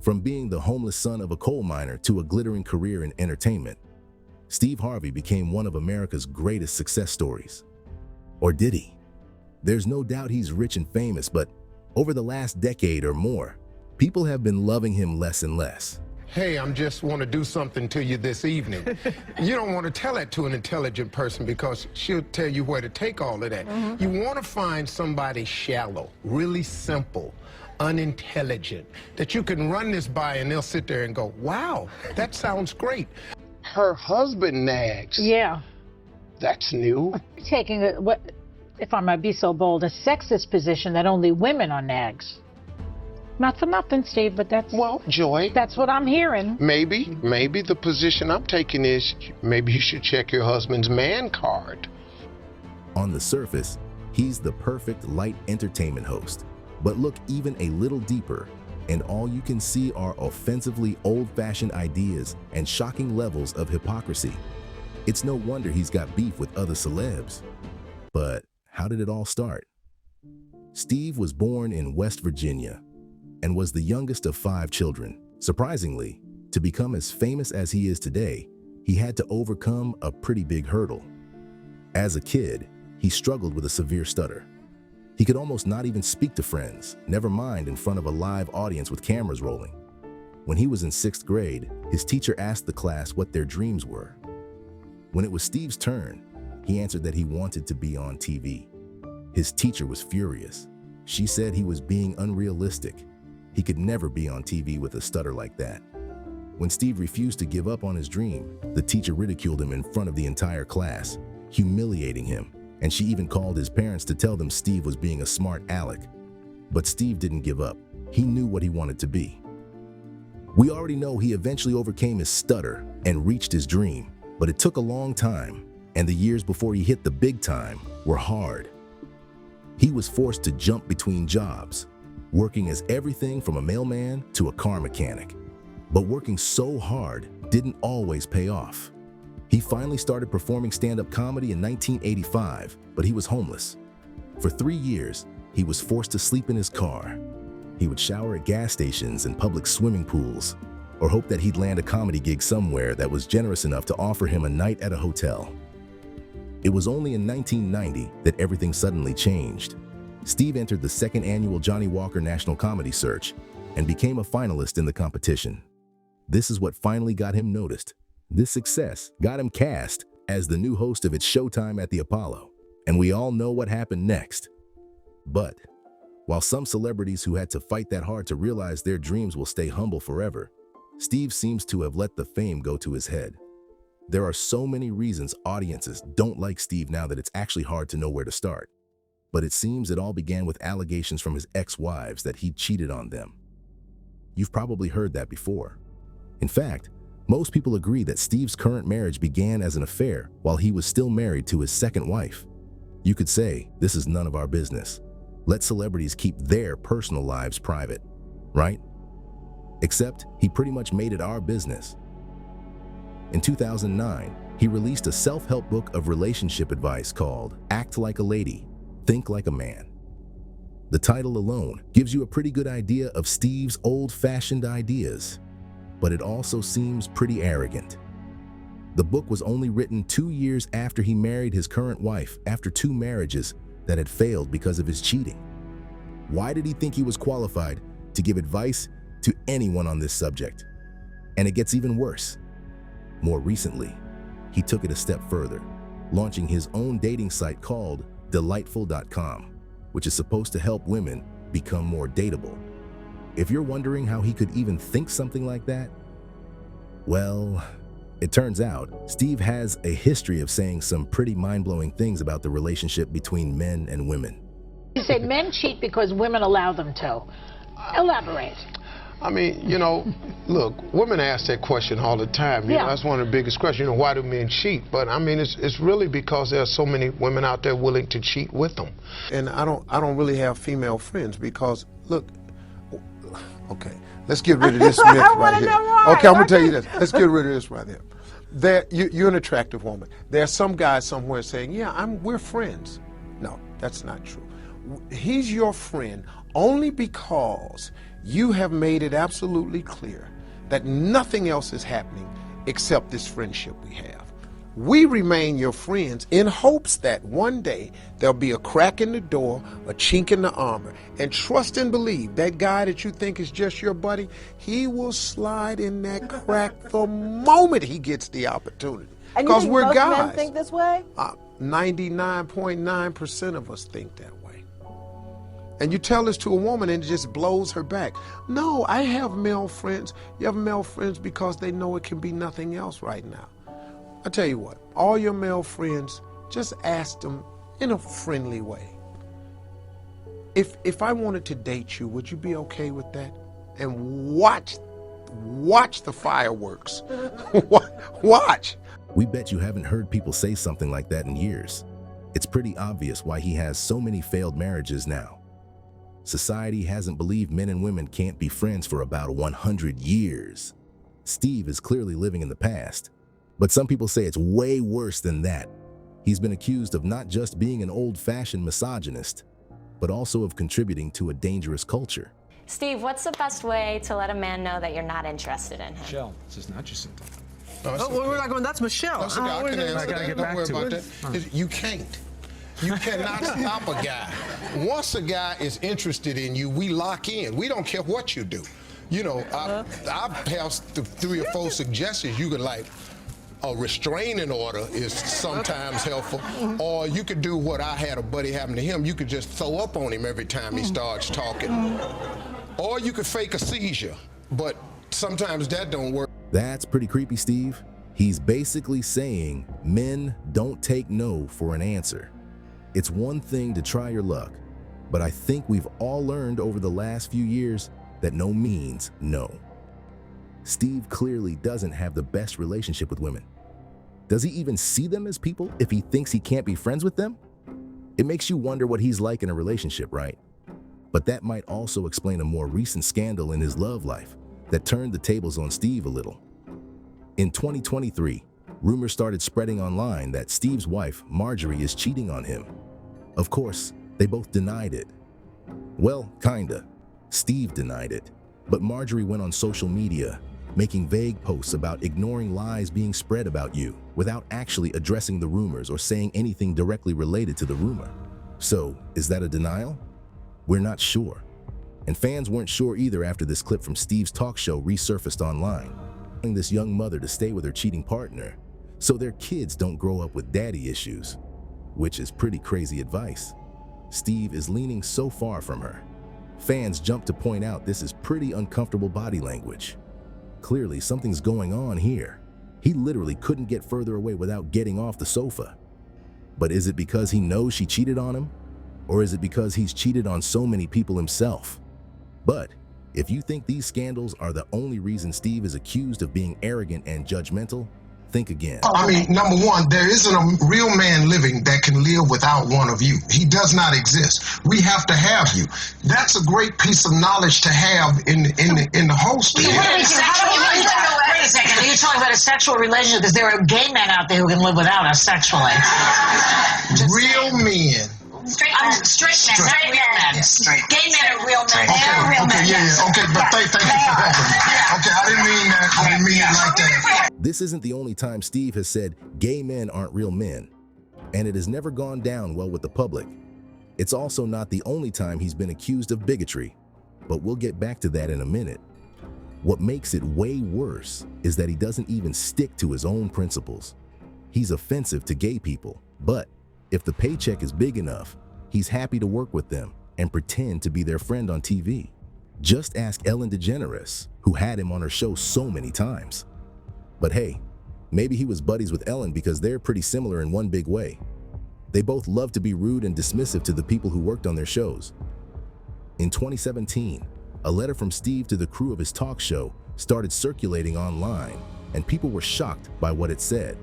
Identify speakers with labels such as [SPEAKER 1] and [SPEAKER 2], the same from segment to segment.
[SPEAKER 1] From being the homeless son of a coal miner to a glittering career in entertainment, Steve Harvey became one of America's greatest success stories. Or did he? There's no doubt he's rich and famous, but over the last decade or more, people have been loving him less and less.
[SPEAKER 2] Hey, I'm just want to do something to you this evening. You don't want to tell that to an intelligent person because she'll tell you where to take all of that. You want to find somebody shallow, really simple, unintelligent, that you can run this by and they'll sit there and go, wow, that sounds great. Her husband nags.
[SPEAKER 3] Yeah.
[SPEAKER 2] That's new.
[SPEAKER 3] Taking what, if I might be so bold, a sexist position that only women are nags. Not for nothing, Steve, but that's...
[SPEAKER 2] Well, Joy.
[SPEAKER 3] That's what I'm hearing.
[SPEAKER 2] Maybe the position I'm taking is maybe you should check your husband's man card.
[SPEAKER 1] On the surface, he's the perfect light entertainment host. But look even a little deeper, and all you can see are offensively old-fashioned ideas and shocking levels of hypocrisy. It's no wonder he's got beef with other celebs. But how did it all start? Steve was born in West Virginia and was the youngest of 5 children. Surprisingly, to become as famous as he is today, he had to overcome a pretty big hurdle. As a kid, he struggled with a severe stutter. He could almost not even speak to friends, never mind in front of a live audience with cameras rolling. When he was in 6th grade, his teacher asked the class what their dreams were. When it was Steve's turn, he answered that he wanted to be on TV. His teacher was furious. She said he was being unrealistic. He could never be on TV with a stutter like that. When Steve refused to give up on his dream, the teacher ridiculed him in front of the entire class, humiliating him, and she even called his parents to tell them Steve was being a smart aleck. But Steve didn't give up. He knew what he wanted to be. We already know he eventually overcame his stutter and reached his dream, but it took a long time, and the years before he hit the big time were hard. He was forced to jump between jobs, working as everything from a mailman to a car mechanic. But working so hard didn't always pay off. He finally started performing stand-up comedy in 1985, but he was homeless. For 3 years, he was forced to sleep in his car. He would shower at gas stations and public swimming pools, or hope that he'd land a comedy gig somewhere that was generous enough to offer him a night at a hotel. It was only in 1990 that everything suddenly changed. Steve entered the 2nd annual Johnny Walker National Comedy Search and became a finalist in the competition. This is what finally got him noticed. This success got him cast as the new host of its showtime at the Apollo, and we all know what happened next. But while some celebrities who had to fight that hard to realize their dreams will stay humble forever, Steve seems to have let the fame go to his head. There are so many reasons audiences don't like Steve now that it's actually hard to know where to start. But it seems it all began with allegations from his ex-wives that he cheated on them. You've probably heard that before. In fact, most people agree that Steve's current marriage began as an affair while he was still married to his 2nd wife. You could say, this is none of our business. Let celebrities keep their personal lives private, right? Except he pretty much made it our business. In 2009, he released a self-help book of relationship advice called Act Like a Lady, Think Like a Man. The title alone gives you a pretty good idea of Steve's old-fashioned ideas, but it also seems pretty arrogant. The book was only written 2 years after he married his current wife after 2 marriages that had failed because of his cheating. Why did he think he was qualified to give advice to anyone on this subject? And it gets even worse. More recently, he took it a step further, launching his own dating site called Delightful.com, which is supposed to help women become more dateable. If you're wondering how he could even think something like that, well, it turns out Steve has a history of saying some pretty mind-blowing things about the relationship between men and women.
[SPEAKER 3] You say men cheat because women allow them to. Elaborate.
[SPEAKER 2] I mean, you know, look, women ask that question all the time. You know, that's one of the biggest questions. You know, why do men cheat? But I mean, it's really because there are so many women out there willing to cheat with them. And I don't really have female friends because, look, okay, let's get rid of this myth right here. Okay, I'm gonna tell you this. Let's get rid of this right here. You're an attractive woman. There are some guys somewhere saying, yeah, we're friends. No, that's not true. He's your friend only because you have made it absolutely clear that nothing else is happening except this friendship we have. We remain your friends in hopes that one day there'll be a crack in the door, a chink in the armor, and trust and believe that guy that you think is just your buddy, he will slide in that crack the moment he gets the opportunity. Because we're
[SPEAKER 4] most
[SPEAKER 2] guys.
[SPEAKER 4] Men think this way?
[SPEAKER 2] 99.9% of us think that way. And you tell this to a woman and it just blows her back. No, I have male friends. You have male friends because they know it can be nothing else right now. I tell you what, all your male friends, just ask them in a friendly way. If I wanted to date you, would you be okay with that? And watch the fireworks. Watch.
[SPEAKER 1] We bet you haven't heard people say something like that in years. It's pretty obvious why he has so many failed marriages now. Society hasn't believed men and women can't be friends for about 100 years. Steve is clearly living in the past. But some people say it's way worse than that. He's been accused of not just being an old-fashioned misogynist, but also of contributing to a dangerous culture.
[SPEAKER 5] Steve, what's the best way to let a man know that you're not interested in him?
[SPEAKER 6] Michelle, this is not Jacinta.
[SPEAKER 7] We're not going, that's Michelle.
[SPEAKER 2] That's okay, I can answer that. Don't worry about that. You can't. You cannot stop a guy. Once a guy is interested in you, we lock in. We don't care what you do. You know, I have 3 or 4 suggestions. You could like, a restraining order is sometimes helpful, or you could do what I had a buddy happen to him. You could just throw up on him every time he starts talking. Or you could fake a seizure, but sometimes that don't work.
[SPEAKER 1] That's pretty creepy, Steve. He's basically saying men don't take no for an answer. It's one thing to try your luck, but I think we've all learned over the last few years that no means no. Steve clearly doesn't have the best relationship with women. Does he even see them as people if he thinks he can't be friends with them? It makes you wonder what he's like in a relationship, right? But that might also explain a more recent scandal in his love life that turned the tables on Steve a little. In 2023, rumors started spreading online that Steve's wife, Marjorie, is cheating on him. Of course, they both denied it. Well, kinda. Steve denied it, but Marjorie went on social media, making vague posts about ignoring lies being spread about you without actually addressing the rumors or saying anything directly related to the rumor. So, is that a denial? We're not sure. And fans weren't sure either after this clip from Steve's talk show resurfaced online, telling this young mother to stay with her cheating partner so their kids don't grow up with daddy issues, which is pretty crazy advice. Steve is leaning so far from her. Fans jump to point out this is pretty uncomfortable body language. Clearly, something's going on here. He literally couldn't get further away without getting off the sofa. But is it because he knows she cheated on him? Or is it because he's cheated on so many people himself? But if you think these scandals are the only reason Steve is accused of being arrogant and judgmental, think again.
[SPEAKER 8] I mean, number one, there isn't a real man living that can live without one of you. He does not exist. We have to have you. That's a great piece of knowledge to have in the holster.
[SPEAKER 9] Wait a second. Are you talking about a sexual relationship? Because there are gay men out there who can live without us sexually.
[SPEAKER 8] Real men.
[SPEAKER 9] Straight men, not real men. Gay men are real men. They are real men.
[SPEAKER 8] Okay, but thank you for helping me. Okay, I didn't mean that. I didn't mean it like that.
[SPEAKER 1] This isn't the only time Steve has said gay men aren't real men, and it has never gone down well with the public. It's also not the only time he's been accused of bigotry, but we'll get back to that in a minute. What makes it way worse is that he doesn't even stick to his own principles. He's offensive to gay people, but if the paycheck is big enough, he's happy to work with them and pretend to be their friend on TV. Just ask Ellen DeGeneres, who had him on her show so many times. But hey, maybe he was buddies with Ellen because they're pretty similar in one big way. They both love to be rude and dismissive to the people who worked on their shows. In 2017, a letter from Steve to the crew of his talk show started circulating online, and people were shocked by what it said.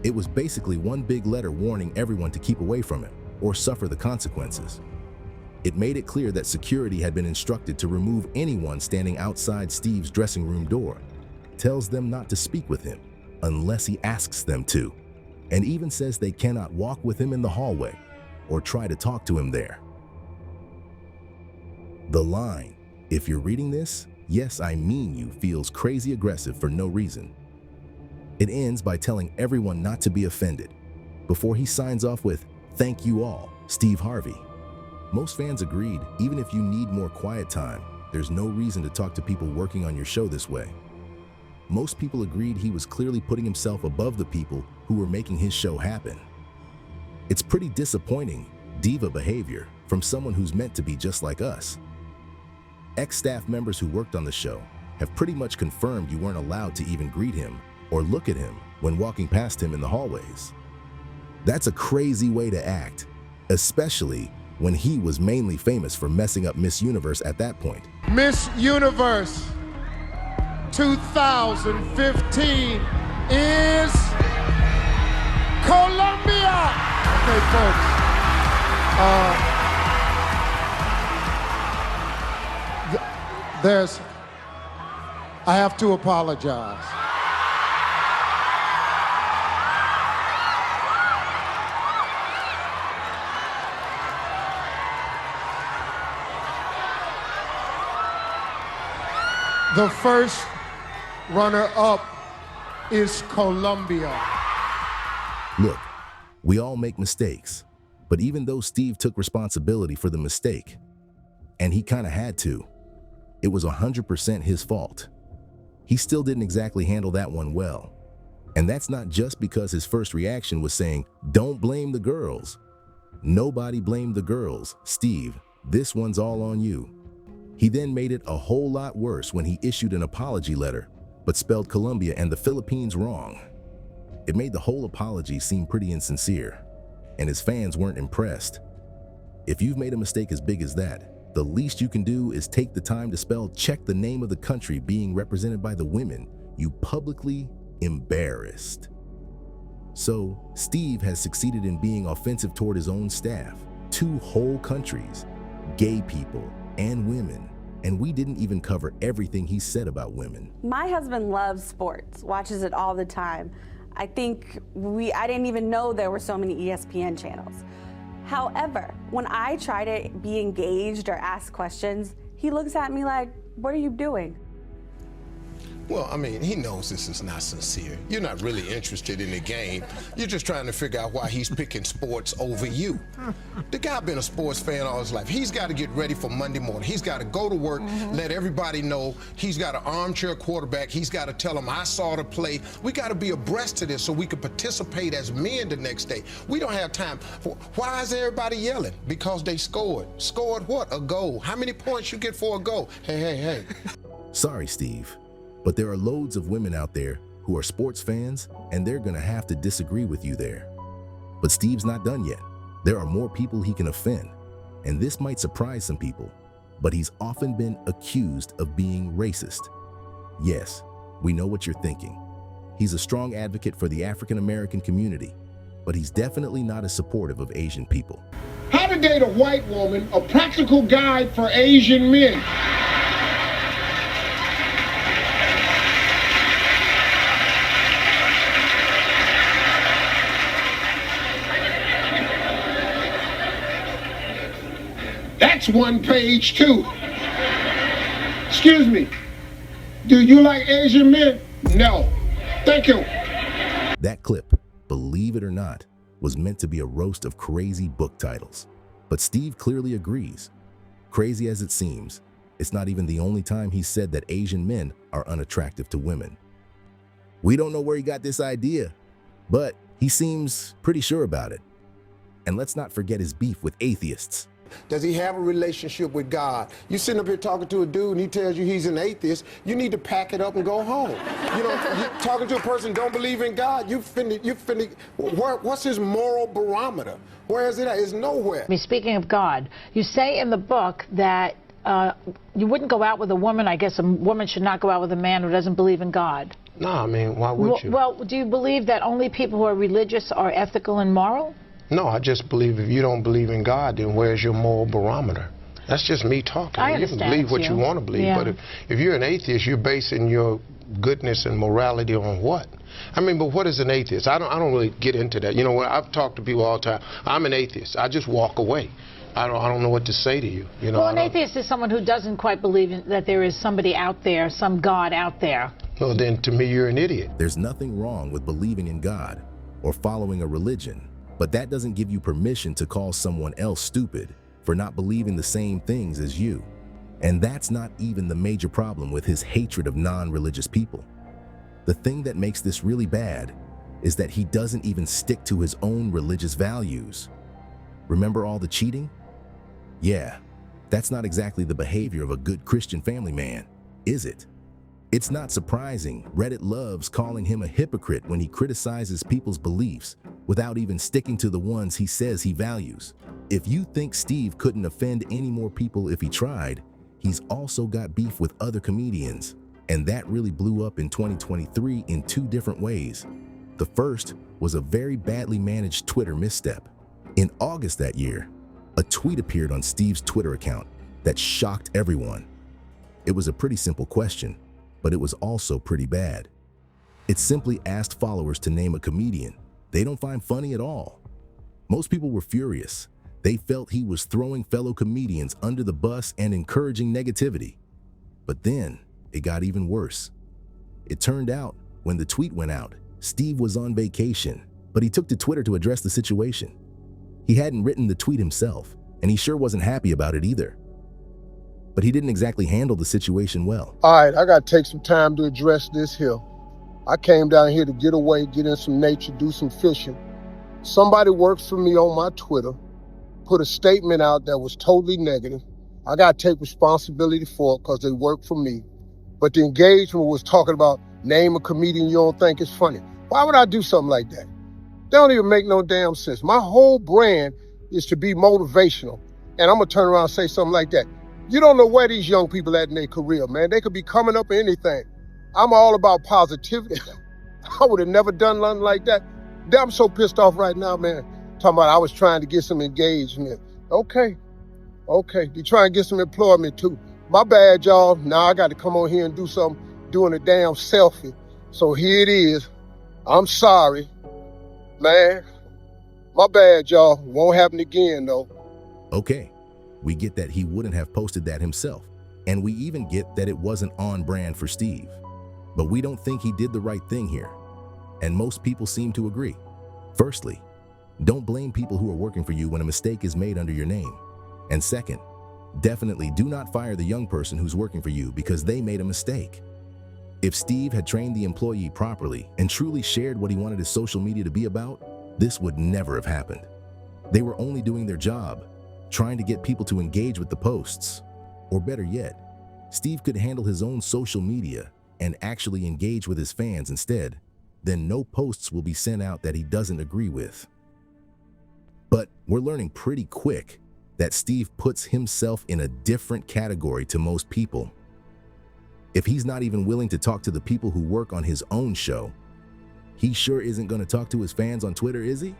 [SPEAKER 1] It was basically one big letter warning everyone to keep away from him or suffer the consequences. It made it clear that security had been instructed to remove anyone standing outside Steve's dressing room door, tells them not to speak with him unless he asks them to, and even says they cannot walk with him in the hallway or try to talk to him there. The line, If you're reading this, yes, I mean you feels crazy aggressive for no reason. It ends by telling everyone not to be offended, before he signs off with, "Thank you all, Steve Harvey." Most fans agreed, even if you need more quiet time, there's no reason to talk to people working on your show this way. Most people agreed he was clearly putting himself above the people who were making his show happen. It's pretty disappointing, diva behavior from someone who's meant to be just like us. Ex-staff members who worked on the show have pretty much confirmed you weren't allowed to even greet him or look at him when walking past him in the hallways. That's a crazy way to act, especially when he was mainly famous for messing up Miss Universe at that point.
[SPEAKER 4] Miss Universe 2015 is Colombia. Okay, folks. I have to apologize. The first runner-up is Colombia.
[SPEAKER 1] Look, we all make mistakes, but even though Steve took responsibility for the mistake, and he kind of had to, it was 100% his fault. He still didn't exactly handle that one well. And that's not just because his first reaction was saying, "Don't blame the girls." Nobody blamed the girls. "Steve, this one's all on you." He then made it a whole lot worse when he issued an apology letter, but spelled Colombia and the Philippines wrong. It made the whole apology seem pretty insincere, and his fans weren't impressed. If you've made a mistake as big as that, the least you can do is take the time to spell check the name of the country being represented by the women you publicly embarrassed. So, Steve has succeeded in being offensive toward his own staff, 2 whole countries, gay people, and women, and we didn't even cover everything he said about women.
[SPEAKER 6] My husband loves sports, watches it all the time. I think I didn't even know there were so many ESPN channels. However, when I try to be engaged or ask questions, he looks at me like, "What are you doing?"
[SPEAKER 2] Well, I mean, he knows this is not sincere. You're not really interested in the game. You're just trying to figure out why he's picking sports over you. The guy been a sports fan all his life. He's got to get ready for Monday morning. He's got to go to work, let everybody know. He's got an armchair quarterback. He's got to tell them, "I saw the play." We got to be abreast of this so we can participate as men the next day. We don't have time for, why is everybody yelling? Because they scored. Scored what? A goal. How many points you get for a goal? Hey.
[SPEAKER 1] Sorry, Steve, but there are loads of women out there who are sports fans, and they're gonna have to disagree with you there. But Steve's not done yet. There are more people he can offend, and this might surprise some people, but he's often been accused of being racist. Yes, we know what you're thinking. He's a strong advocate for the African American community, but he's definitely not as supportive of Asian people.
[SPEAKER 4] How to Date a White Woman, a practical guide for Asian men. That's one page too. Excuse me. Do you like Asian men? No. Thank you.
[SPEAKER 1] That clip, believe it or not, was meant to be a roast of crazy book titles. But Steve clearly agrees. Crazy as it seems, it's not even the only time he said that Asian men are unattractive to women. We don't know where he got this idea, but he seems pretty sure about it. And let's not forget his beef with atheists.
[SPEAKER 2] Does he have a relationship with God? You sitting up here talking to a dude and he tells you he's an atheist, you need to pack it up and go home. You know, you're talking to a person who don't believe in God, what's his moral barometer? Where is it at? It's nowhere.
[SPEAKER 3] I mean, speaking of God, you say in the book that you wouldn't go out with a woman. I guess a woman should not go out with a man who doesn't believe in God.
[SPEAKER 2] No, I mean, why would you?
[SPEAKER 3] Well, do you believe that only people who are religious are ethical and moral?
[SPEAKER 2] No, I just believe if you don't believe in God, then where's your moral barometer? That's just me talking.
[SPEAKER 3] I understand.
[SPEAKER 2] You can believe what you want to believe, but if you're an atheist, you're basing your goodness and morality on what? I mean, but what is an atheist? I don't really get into that. You know, when I've talked to people all the time, I'm an atheist. I just walk away. I don't know what to say to you. You know,
[SPEAKER 3] well, an atheist is someone who doesn't quite believe that there is somebody out there, some God out there.
[SPEAKER 2] Well, then to me, you're an idiot.
[SPEAKER 1] There's nothing wrong with believing in God or following a religion, but that doesn't give you permission to call someone else stupid for not believing the same things as you. And that's not even the major problem with his hatred of non-religious people. The thing that makes this really bad is that he doesn't even stick to his own religious values. Remember all the cheating? Yeah, that's not exactly the behavior of a good Christian family man, is it? It's not surprising Reddit loves calling him a hypocrite when he criticizes people's beliefs without even sticking to the ones he says he values. If you think Steve couldn't offend any more people if he tried, he's also got beef with other comedians, and that really blew up in 2023 in two different ways. The first was a very badly managed Twitter misstep. In August that year, a tweet appeared on Steve's Twitter account that shocked everyone. It was a pretty simple question, but it was also pretty bad. It simply asked followers to name a comedian they don't find funny at all. Most people were furious. They felt he was throwing fellow comedians under the bus and encouraging negativity. But then it got even worse. It turned out when the tweet went out, Steve was on vacation, but he took to Twitter to address the situation. He hadn't written the tweet himself, and he sure wasn't happy about it either. But he didn't exactly handle the situation well.
[SPEAKER 4] All right, I got to take some time to address this here. I came down here to get away, get in some nature, do some fishing. Somebody works for me on my Twitter, put a statement out that was totally negative. I got to take responsibility for it because they work for me. But the engagement was talking about name a comedian you don't think is funny. Why would I do something like that? That don't even make no damn sense. My whole brand is to be motivational. And I'm going to turn around and say something like that. You don't know where these young people at in their career, man. They could be coming up in anything. I'm all about positivity. I would have never done nothing like that. I'm so pissed off right now, man. Talking about I was trying to get some engagement. Okay. You try and get some employment too. My bad, y'all. Now I got to come on here and do something, doing a damn selfie. So here it is. I'm sorry. Man, my bad, y'all. Won't happen again, though.
[SPEAKER 1] Okay, we get that he wouldn't have posted that himself, and we even get that it wasn't on brand for Steve. But we don't think he did the right thing here, and most people seem to agree. Firstly, don't blame people who are working for you when a mistake is made under your name. And second, definitely do not fire the young person who's working for you because they made a mistake. If Steve had trained the employee properly and truly shared what he wanted his social media to be about, this would never have happened. They were only doing their job, trying to get people to engage with the posts. Or better yet, Steve could handle his own social media and actually engage with his fans instead. Then no posts will be sent out that he doesn't agree with. But we're learning pretty quick that Steve puts himself in a different category to most people. If he's not even willing to talk to the people who work on his own show, he sure isn't going to talk to his fans on Twitter, is he?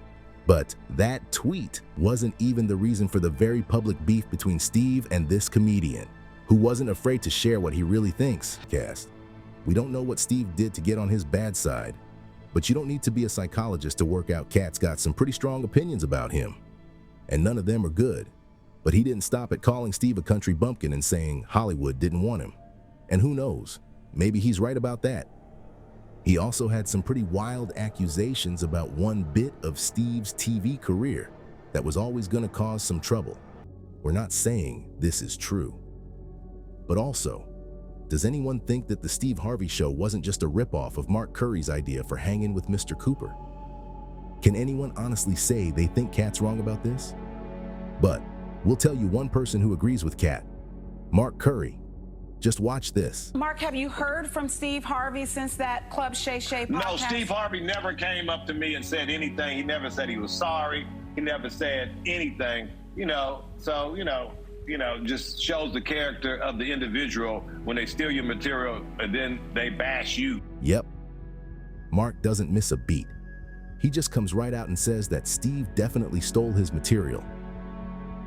[SPEAKER 1] But that tweet wasn't even the reason for the very public beef between Steve and this comedian, who wasn't afraid to share what he really thinks. Cast. We don't know what Steve did to get on his bad side, but you don't need to be a psychologist to work out Cat's got some pretty strong opinions about him, and none of them are good. But he didn't stop at calling Steve a country bumpkin and saying Hollywood didn't want him. And who knows, maybe he's right about that. He also had some pretty wild accusations about one bit of Steve's TV career that was always going to cause some trouble. We're not saying this is true. But also, does anyone think that the Steve Harvey show wasn't just a ripoff of Mark Curry's idea for hanging with Mr. Cooper? Can anyone honestly say they think Cat's wrong about this? But we'll tell you one person who agrees with Cat, Mark Curry. Just watch this.
[SPEAKER 10] Mark, have you heard from Steve Harvey since that Club Shay Shay podcast?
[SPEAKER 11] No, Steve Harvey never came up to me and said anything. He never said he was sorry. He never said anything, just shows the character of the individual when they steal your material and then they bash you.
[SPEAKER 1] Yep. Mark doesn't miss a beat. He just comes right out and says that Steve definitely stole his material.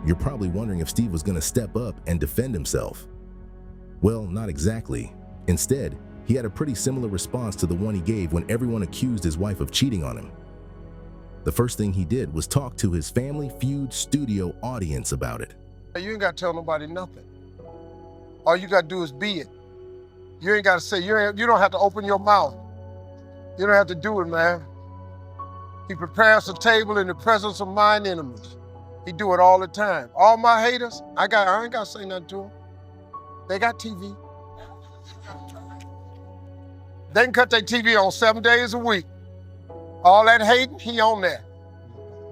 [SPEAKER 1] You're probably wondering if Steve was going to step up and defend himself. Well, not exactly. Instead, he had a pretty similar response to the one he gave when everyone accused his wife of cheating on him. The first thing he did was talk to his Family Feud studio audience about it.
[SPEAKER 4] You ain't got to tell nobody nothing. All you got to do is be it. You ain't got to say, you don't have to open your mouth. You don't have to do it, man. He prepares a table in the presence of mine enemies. He do it all the time. All my haters, I ain't got to say nothing to them. They got TV. They can cut their TV on 7 days a week. All that hating, he on that.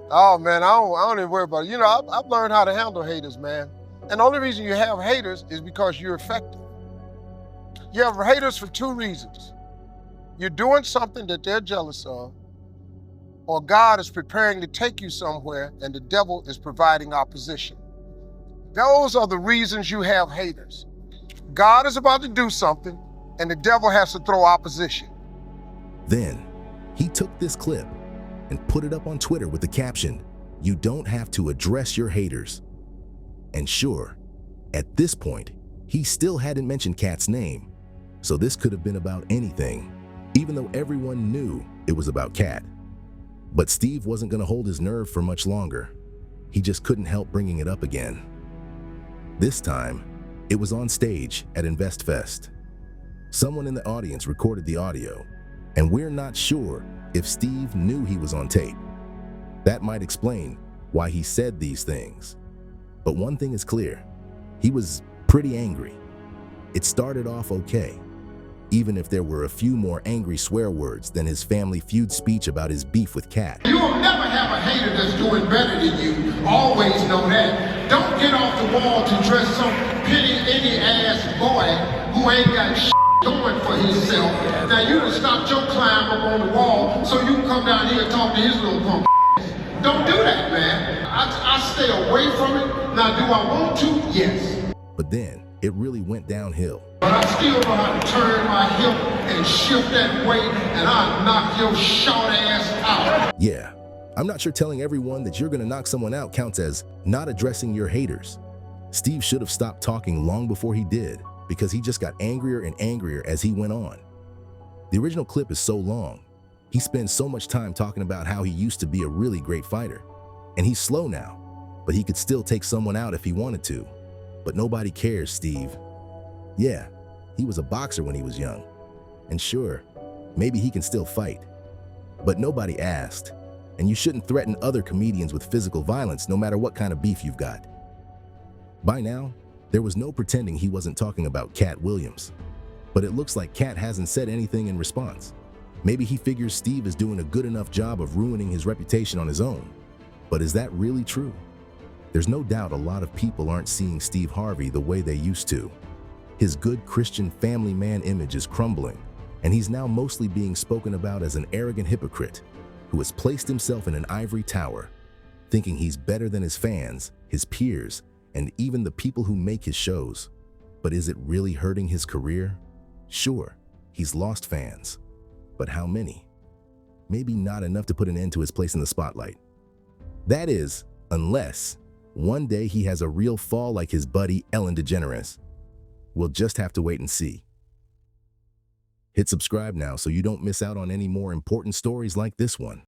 [SPEAKER 4] Oh man, I don't even worry about it. You know, I've learned how to handle haters, man. And the only reason you have haters is because you're effective. You have haters for two reasons. You're doing something that they're jealous of, or God is preparing to take you somewhere and the devil is providing opposition. Those are the reasons you have haters. God is about to do something and the devil has to throw opposition.
[SPEAKER 1] Then he took this clip and put it up on Twitter with the caption, "You don't have to address your haters." And sure, at this point, he still hadn't mentioned Kat's name, so this could have been about anything, even though everyone knew it was about Kat. But Steve wasn't going to hold his nerve for much longer. He just couldn't help bringing it up again. This time, it was on stage at InvestFest. Someone in the audience recorded the audio, and we're not sure if Steve knew he was on tape. That might explain why he said these things. But one thing is clear, he was pretty angry. It started off okay, even if there were a few more angry swear words than his Family Feud speech about his beef with Kat.
[SPEAKER 4] You will never have a hater that's doing better than you. Always know that. Don't get off the wall to dress some any ass boy who ain't got shit going for himself. Now you done stopped your climb up on the wall so you can come down here and talk to his little punk. Don't do that, man. I stay away from it. Now, do I want to? Yes.
[SPEAKER 1] But then, it really went downhill.
[SPEAKER 4] But I still know how to turn my hip and shift that weight, and I'll knock your short ass out.
[SPEAKER 1] Yeah, I'm not sure telling everyone that you're gonna knock someone out counts as not addressing your haters. Steve should have stopped talking long before he did, because he just got angrier and angrier as he went on. The original clip is so long. He spends so much time talking about how he used to be a really great fighter. And he's slow now, but he could still take someone out if he wanted to. But nobody cares, Steve. Yeah, he was a boxer when he was young. And sure, maybe he can still fight. But nobody asked. And you shouldn't threaten other comedians with physical violence no matter what kind of beef you've got. By now, there was no pretending he wasn't talking about Kat Williams. But it looks like Kat hasn't said anything in response. Maybe he figures Steve is doing a good enough job of ruining his reputation on his own. But is that really true? There's no doubt a lot of people aren't seeing Steve Harvey the way they used to. His good Christian family man image is crumbling, and he's now mostly being spoken about as an arrogant hypocrite who has placed himself in an ivory tower, thinking he's better than his fans, his peers, and even the people who make his shows. But is it really hurting his career? Sure, he's lost fans. But how many? Maybe not enough to put an end to his place in the spotlight. That is, unless one day he has a real fall like his buddy Ellen DeGeneres. We'll just have to wait and see. Hit subscribe now so you don't miss out on any more important stories like this one.